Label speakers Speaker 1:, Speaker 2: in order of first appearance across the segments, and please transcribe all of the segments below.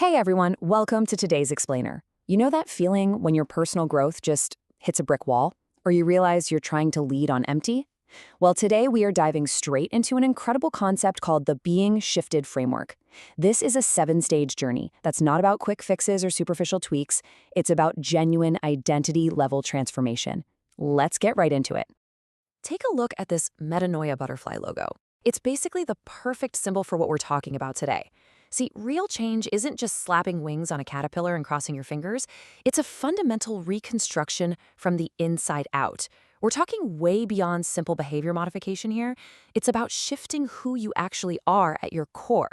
Speaker 1: Hey everyone, welcome to today's explainer. You know that feeling when your personal growth just hits a brick wall? Or you realize you're trying to lead on empty? Well, today we are diving straight into an incredible concept called the Being Shifted Framework. This is a 7-stage journey that's not about quick fixes or superficial tweaks. It's about genuine identity-level transformation. Let's get right into it. Take a look at this Metanoia butterfly logo. It's basically the perfect symbol for what we're talking about today. See, real change isn't just slapping wings on a caterpillar and crossing your fingers. It's a fundamental reconstruction from the inside out. We're talking way beyond simple behavior modification here. It's about shifting who you actually are at your core.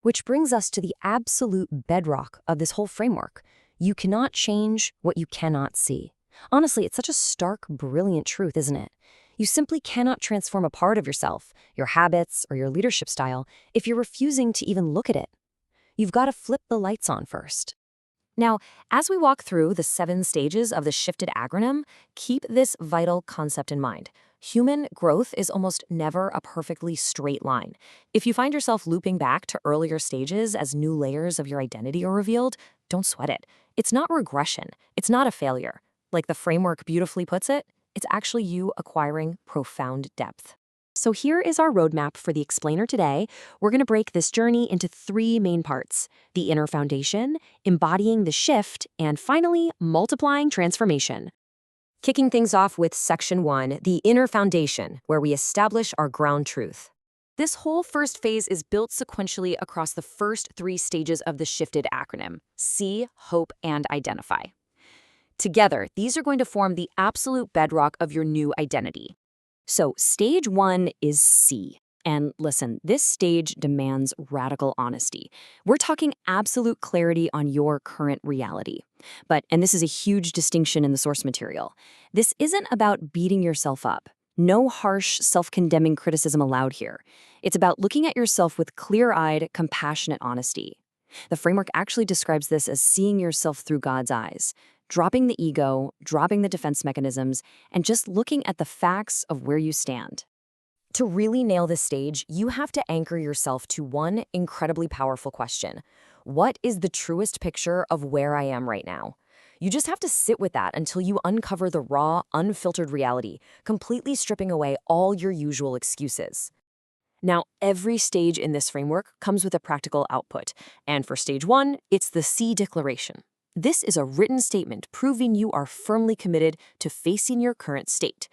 Speaker 1: Which brings us to the absolute bedrock of this whole framework. You cannot change what you cannot see. Honestly, it's such a stark, brilliant truth, isn't it? You simply cannot transform a part of yourself, your habits, or your leadership style if you're refusing to even look at it. You've got to flip the lights on first. Now, as we walk through the 7 stages of the shifted acronym, keep this vital concept in mind. Human growth is almost never a perfectly straight line. If you find yourself looping back to earlier stages as new layers of your identity are revealed, don't sweat it. It's not regression. It's not a failure. Like the framework beautifully puts it, it's actually you acquiring profound depth. So here is our roadmap for the explainer today. We're going to break this journey into 3 main parts: the inner foundation, embodying the shift, and finally, multiplying transformation. Kicking things off with Section 1, the inner foundation, where we establish our ground truth. This whole first phase is built sequentially across the first 3 stages of the shifted acronym: see, hope, and identify. Together, these are going to form the absolute bedrock of your new identity. So, stage 1 is see. And listen, this stage demands radical honesty. We're talking absolute clarity on your current reality. And this is a huge distinction in the source material, this isn't about beating yourself up. No harsh, self-condemning criticism allowed here. It's about looking at yourself with clear-eyed, compassionate honesty. The framework actually describes this as seeing yourself through God's eyes, dropping the ego, dropping the defense mechanisms, and just looking at the facts of where you stand. To really nail this stage, you have to anchor yourself to one incredibly powerful question. What is the truest picture of where I am right now? You just have to sit with that until you uncover the raw, unfiltered reality, completely stripping away all your usual excuses. Now, every stage in this framework comes with a practical output, and for stage 1, it's the See Declaration. This is a written statement proving you are firmly committed to facing your current state.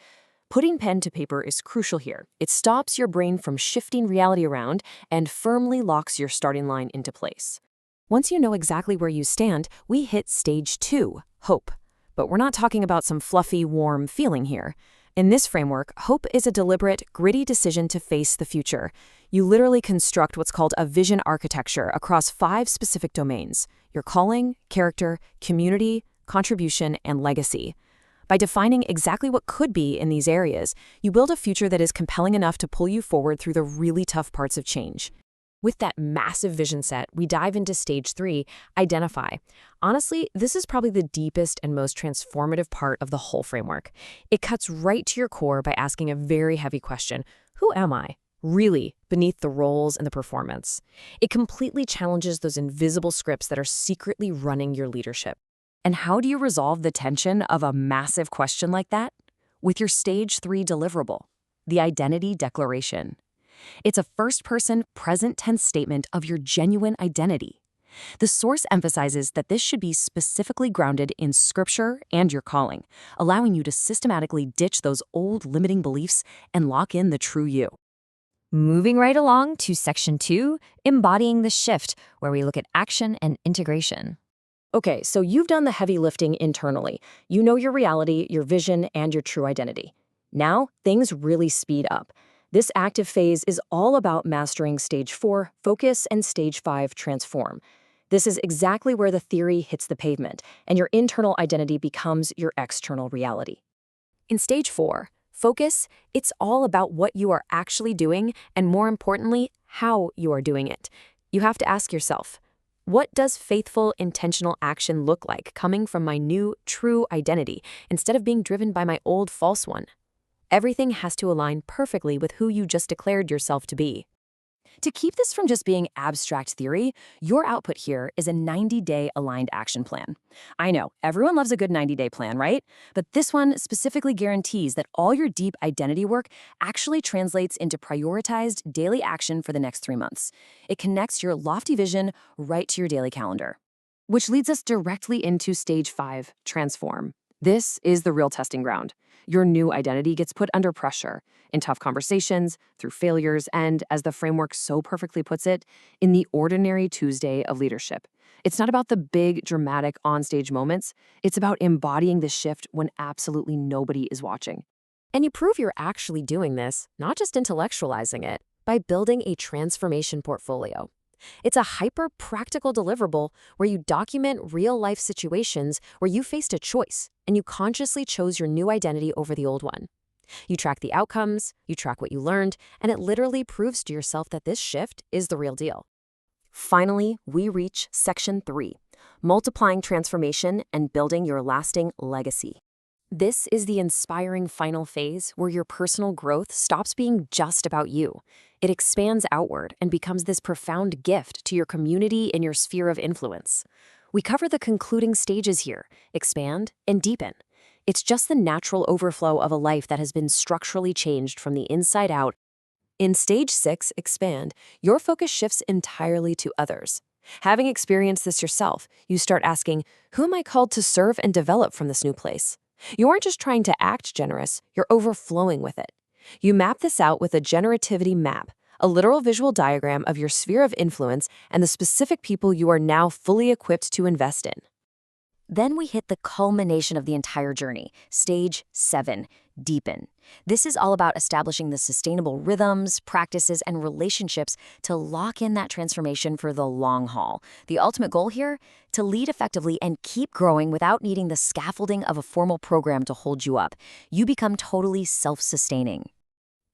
Speaker 1: Putting pen to paper is crucial here. It stops your brain from shifting reality around and firmly locks your starting line into place. Once you know exactly where you stand, we hit stage 2, hope. But we're not talking about some fluffy, warm feeling here. In this framework, hope is a deliberate, gritty decision to face the future. You literally construct what's called a vision architecture across 5 specific domains: your calling, character, community, contribution, and legacy. By defining exactly what could be in these areas, you build a future that is compelling enough to pull you forward through the really tough parts of change. With that massive vision set, we dive into stage 3, identify. Honestly, this is probably the deepest and most transformative part of the whole framework. It cuts right to your core by asking a very heavy question: who am I? Really, beneath the roles and the performance. It completely challenges those invisible scripts that are secretly running your leadership. And how do you resolve the tension of a massive question like that? With your stage 3 deliverable, the Identity Declaration. It's a first-person, present-tense statement of your genuine identity. The source emphasizes that this should be specifically grounded in scripture and your calling, allowing you to systematically ditch those old limiting beliefs and lock in the true you. Moving right along to Section 2, embodying the shift, where we look at action and integration. Okay, so you've done the heavy lifting internally. You know your reality, your vision, and your true identity. Now, things really speed up. This active phase is all about mastering stage 4, focus, and stage 5, transform. This is exactly where the theory hits the pavement, and your internal identity becomes your external reality. In stage 4, focus, it's all about what you are actually doing, and more importantly, how you are doing it. You have to ask yourself, what does faithful, intentional action look like coming from my new, true identity instead of being driven by my old, false one? Everything has to align perfectly with who you just declared yourself to be. To keep this from just being abstract theory, your output here is a 90-day aligned action plan. I know, everyone loves a good 90-day plan, right? But this one specifically guarantees that all your deep identity work actually translates into prioritized daily action for the next 3 months. It connects your lofty vision right to your daily calendar. Which leads us directly into stage 5, transform. This is the real testing ground. Your new identity gets put under pressure in tough conversations, through failures, and, as the framework so perfectly puts it, in the ordinary Tuesday of leadership. It's not about the big, dramatic onstage moments. It's about embodying the shift when absolutely nobody is watching.
Speaker 2: And you prove you're actually doing this, not just intellectualizing it, by building a transformation portfolio. It's a hyper-practical deliverable where you document real-life situations where you faced a choice and you consciously chose your new identity over the old one. You track the outcomes, you track what you learned, and it literally proves to yourself that this shift is the real deal. Finally, we reach Section 3, multiplying transformation and building your lasting legacy. This is the inspiring final phase where your personal growth stops being just about you. It expands outward and becomes this profound gift to your community in your sphere of influence. We cover the concluding stages here, expand and deepen. It's just the natural overflow of a life that has been structurally changed from the inside out. In stage 6, expand, your focus shifts entirely to others. Having experienced this yourself, you start asking, who am I called to serve and develop from this new place? You aren't just trying to act generous, you're overflowing with it. You map this out with a generativity map, a literal visual diagram of your sphere of influence and the specific people you are now fully equipped to invest in. Then we hit the culmination of the entire journey, stage 7, deepen. This is all about establishing the sustainable rhythms, practices, and relationships to lock in that transformation for the long haul. The ultimate goal here? To lead effectively and keep growing without needing the scaffolding of a formal program to hold you up. You become totally self-sustaining.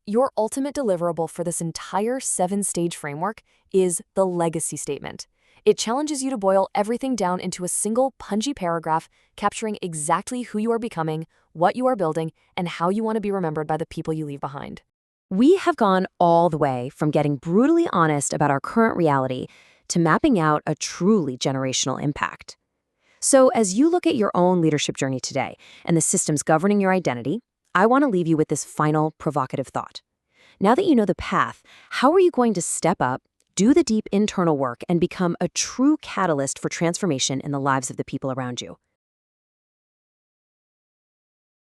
Speaker 2: Your ultimate deliverable for this entire 7-stage framework is the legacy statement. It challenges you to boil everything down into a single punchy paragraph capturing exactly who you are becoming, what you are building, and how you want to be remembered by the people you leave behind. We have gone all the way from getting brutally honest about our current reality to mapping out a truly generational impact. So as you look at your own leadership journey today and the systems governing your identity, I want to leave you with this final provocative thought. Now that you know the path, how are you going to step up, do the deep internal work, and become a true catalyst for transformation in the lives of the people around you?